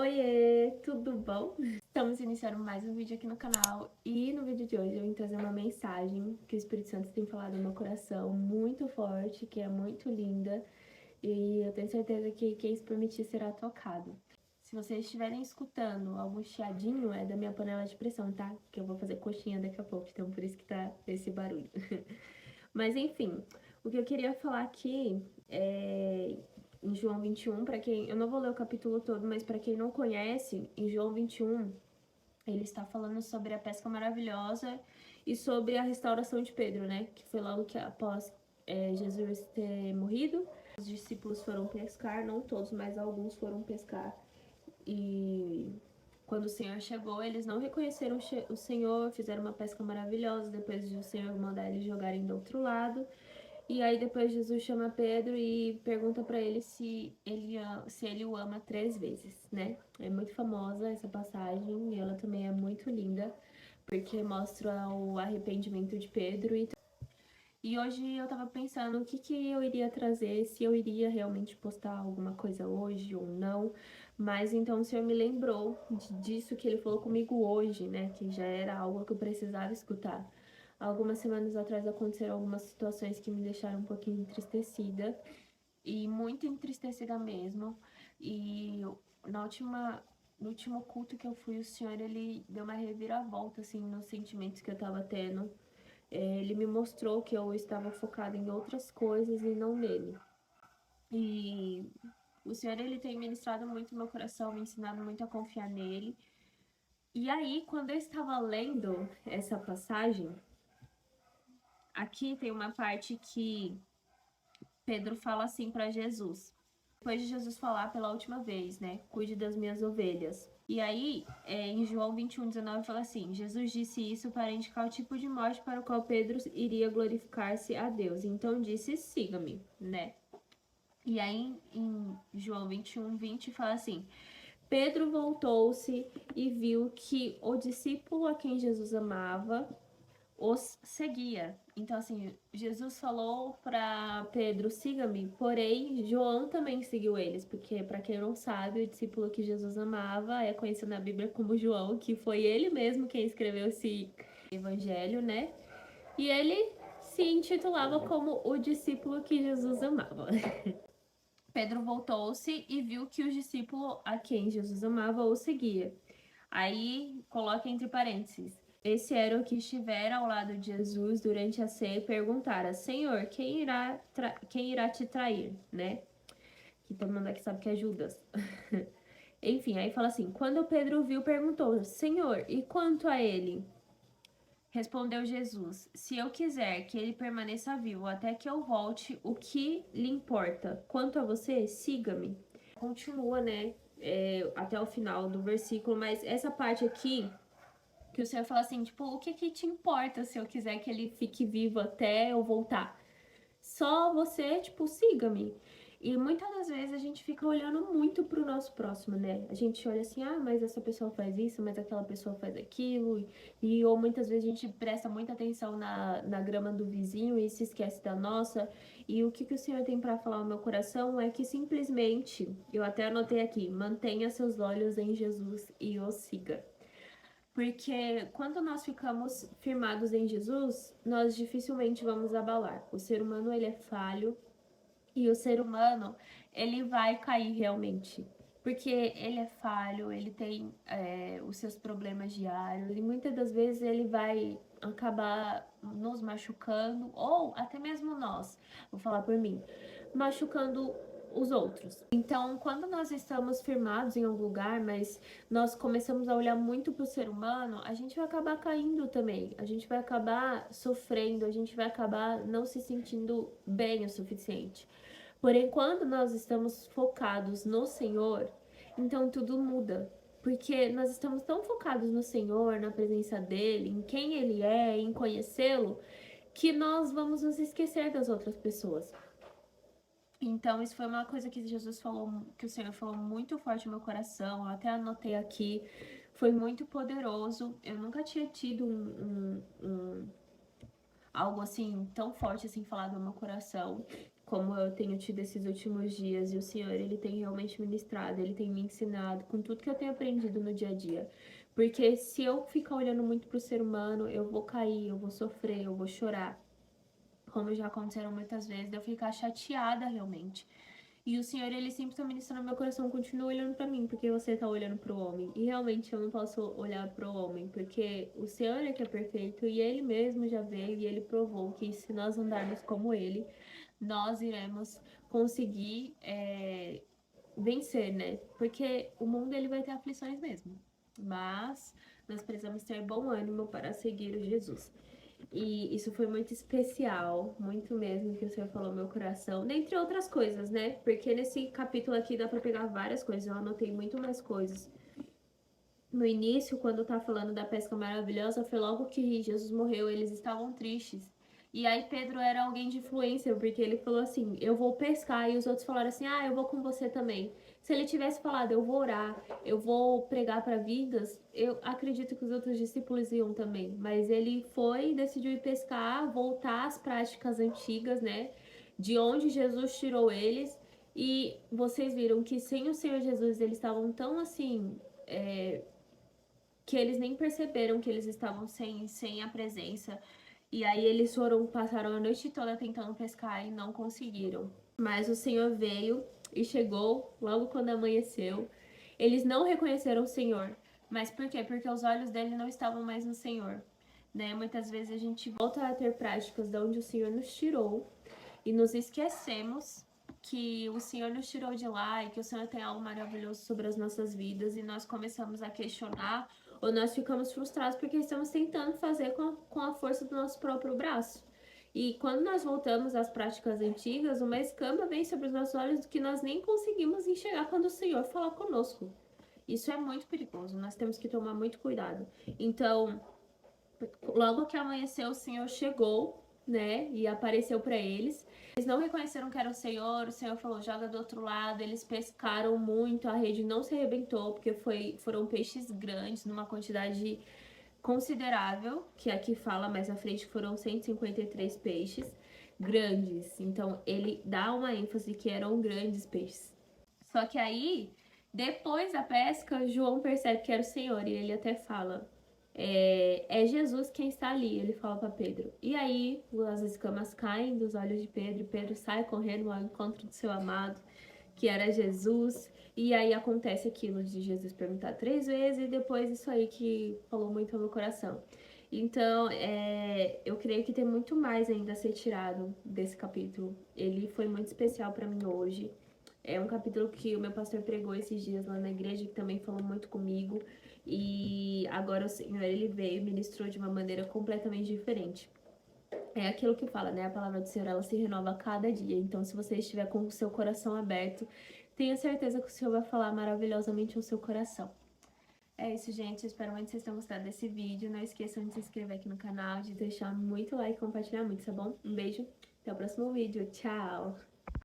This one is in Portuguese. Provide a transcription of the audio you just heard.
Oiê, tudo bom? Estamos iniciando mais um vídeo aqui no canal e no vídeo de hoje eu vim trazer uma mensagem que o Espírito Santo tem falado no meu coração muito forte, que é muito linda e eu tenho certeza que quem se permitir será tocado. Se vocês estiverem escutando algum chiadinho, é da minha panela de pressão, tá? Que eu vou fazer coxinha daqui a pouco, então por isso que tá esse barulho. Mas enfim, o que eu queria falar aqui é em João 21, para quem, eu não vou ler o capítulo todo, mas para quem não conhece, em João 21, ele está falando sobre a pesca maravilhosa e sobre a restauração de Pedro, né? Que foi logo que após Jesus ter morrido, os discípulos foram pescar, não todos, mas alguns foram pescar. E quando o Senhor chegou, eles não reconheceram o Senhor, fizeram uma pesca maravilhosa, depois de o Senhor mandar eles jogarem do outro lado. E aí depois Jesus chama Pedro e pergunta pra ele se ele o ama 3 vezes, né? É muito famosa essa passagem e ela também é muito linda, porque mostra o arrependimento de Pedro. E hoje eu tava pensando o que eu iria trazer, se eu iria realmente postar alguma coisa hoje ou não. Mas então o Senhor me lembrou disso que ele falou comigo hoje, né? Que já era algo que eu precisava escutar. Algumas semanas atrás aconteceram algumas situações que me deixaram um pouquinho entristecida, e muito entristecida mesmo. E na última, no último culto que eu fui, o Senhor, ele deu uma reviravolta, assim, nos sentimentos que eu tava tendo. Ele me mostrou que eu estava focada em outras coisas e não nele. E o Senhor, ele tem ministrado muito no meu coração, me ensinado muito a confiar nele. E aí, quando eu estava lendo essa passagem, aqui tem uma parte que Pedro fala assim para Jesus. Depois de Jesus falar pela última vez, né? Cuide das minhas ovelhas. E aí, em João 21:19 fala assim: Jesus disse isso para indicar o tipo de morte para o qual Pedro iria glorificar-se a Deus. Então disse: siga-me, né? E aí, em João 21:20 fala assim: Pedro voltou-se e viu que o discípulo a quem Jesus amava os seguia. Então, assim, Jesus falou para Pedro: siga-me, porém, João também seguiu eles, porque, para quem não sabe, o discípulo que Jesus amava é conhecido na Bíblia como João, que foi ele mesmo quem escreveu esse evangelho, né? E ele se intitulava como o discípulo que Jesus amava. Pedro voltou-se e viu que o discípulo a quem Jesus amava o seguia. Aí coloca entre parênteses: esse era o que estivera ao lado de Jesus durante a ceia e perguntara: Senhor, quem irá te trair, né? Que todo mundo aqui sabe que é Judas. Enfim, aí fala assim: quando Pedro viu, perguntou: Senhor, e quanto a ele? Respondeu Jesus: se eu quiser que ele permaneça vivo até que eu volte, o que lhe importa? Quanto a você, siga-me. Continua, né? Até o final do versículo, mas essa parte aqui que o Senhor fala assim, tipo, o que te importa se eu quiser que ele fique vivo até eu voltar? Só você, tipo, siga-me. E muitas das vezes a gente fica olhando muito pro nosso próximo, né? A gente olha assim, ah, mas essa pessoa faz isso, mas aquela pessoa faz aquilo. Ou muitas vezes a gente presta muita atenção na grama do vizinho e se esquece da nossa. E o que o Senhor tem para falar ao meu coração é que simplesmente, eu até anotei aqui, mantenha seus olhos em Jesus e o siga. Porque quando nós ficamos firmados em Jesus, nós dificilmente vamos abalar. O ser humano, ele é falho, e o ser humano, ele vai cair realmente. Porque ele é falho, ele tem os seus problemas diários, e muitas das vezes ele vai acabar nos machucando, ou até mesmo nós, vou falar por mim, machucando os outros. Então, quando nós estamos firmados em algum lugar, mas nós começamos a olhar muito para o ser humano, a gente vai acabar caindo também. A gente vai acabar sofrendo, a gente vai acabar não se sentindo bem o suficiente. Porém, quando nós estamos focados no Senhor, então tudo muda. Porque nós estamos tão focados no Senhor, na presença dEle, em quem Ele é, em conhecê-lo, que nós vamos nos esquecer das outras pessoas. Então, isso foi uma coisa que Jesus falou, que o Senhor falou muito forte no meu coração. Eu até anotei aqui. Foi muito poderoso. Eu nunca tinha tido algo assim tão forte assim falado no meu coração. como eu tenho tido esses últimos dias, e o Senhor, Ele tem realmente ministrado, Ele tem me ensinado com tudo que eu tenho aprendido no dia a dia. Porque se eu ficar olhando muito pro ser humano, eu vou cair, eu vou sofrer, eu vou chorar. Como já aconteceram muitas vezes, de eu ficar chateada realmente. E o Senhor, Ele sempre está ministrando no meu coração, continua olhando para mim, porque você está olhando para o homem. E realmente eu não posso olhar para o homem, porque o Senhor é que é perfeito e Ele mesmo já veio e Ele provou que se nós andarmos como Ele, nós iremos conseguir vencer, né? Porque o mundo ele vai ter aflições mesmo, mas nós precisamos ter bom ânimo para seguir o Jesus. E isso foi muito especial, muito mesmo, que o Senhor falou no meu coração, dentre outras coisas, né? Porque nesse capítulo aqui dá para pegar várias coisas, eu anotei muito mais coisas. No início, quando tá falando da pesca maravilhosa, foi logo que Jesus morreu, eles estavam tristes. E aí Pedro era alguém de influência, porque ele falou assim: "Eu vou pescar", e os outros falaram assim: "Ah, eu vou com você também". Se ele tivesse falado: "Eu vou orar, eu vou pregar para vidas", eu acredito que os outros discípulos iam também. Mas ele foi, decidiu ir pescar, voltar às práticas antigas, né? De onde Jesus tirou eles. E vocês viram que sem o Senhor Jesus eles estavam tão assim, que eles nem perceberam que eles estavam sem a presença. E aí eles passaram a noite toda tentando pescar e não conseguiram. Mas o Senhor veio e chegou logo quando amanheceu. Eles não reconheceram o Senhor. Mas por quê? Porque os olhos dele não estavam mais no Senhor. Né? Muitas vezes a gente volta a ter práticas de onde o Senhor nos tirou e nos esquecemos que o Senhor nos tirou de lá e que o Senhor tem algo maravilhoso sobre as nossas vidas e nós começamos a questionar ou nós ficamos frustrados porque estamos tentando fazer com a força do nosso próprio braço. E quando nós voltamos às práticas antigas, uma escama vem sobre os nossos olhos que nós nem conseguimos enxergar quando o Senhor fala conosco. Isso é muito perigoso, nós temos que tomar muito cuidado. Então, logo que amanheceu, o Senhor chegou, né, e apareceu para eles. Eles não reconheceram que era o Senhor falou, joga do outro lado. Eles pescaram muito, a rede não se arrebentou, porque foram peixes grandes, numa quantidade considerável, que aqui fala mais à frente, foram 153 peixes grandes. Então, ele dá uma ênfase que eram grandes peixes. Só que aí, depois da pesca, João percebe que era o Senhor, e ele até fala... É Jesus quem está ali, ele fala para Pedro. E aí as escamas caem dos olhos de Pedro, e Pedro sai correndo ao encontro do seu amado, que era Jesus. E aí acontece aquilo de Jesus perguntar 3 vezes, e depois isso aí que falou muito ao meu coração. Então, eu creio que tem muito mais ainda a ser tirado desse capítulo. Ele foi muito especial para mim hoje. É um capítulo que o meu pastor pregou esses dias lá na igreja, que também falou muito comigo. E agora o Senhor, ele veio e ministrou de uma maneira completamente diferente. É aquilo que fala, né? A palavra do Senhor, ela se renova a cada dia. Então, se você estiver com o seu coração aberto, tenha certeza que o Senhor vai falar maravilhosamente ao seu coração. É isso, gente. Eu espero muito que vocês tenham gostado desse vídeo. Não esqueçam de se inscrever aqui no canal, de deixar muito like e compartilhar muito, tá bom? Um beijo, até o próximo vídeo. Tchau!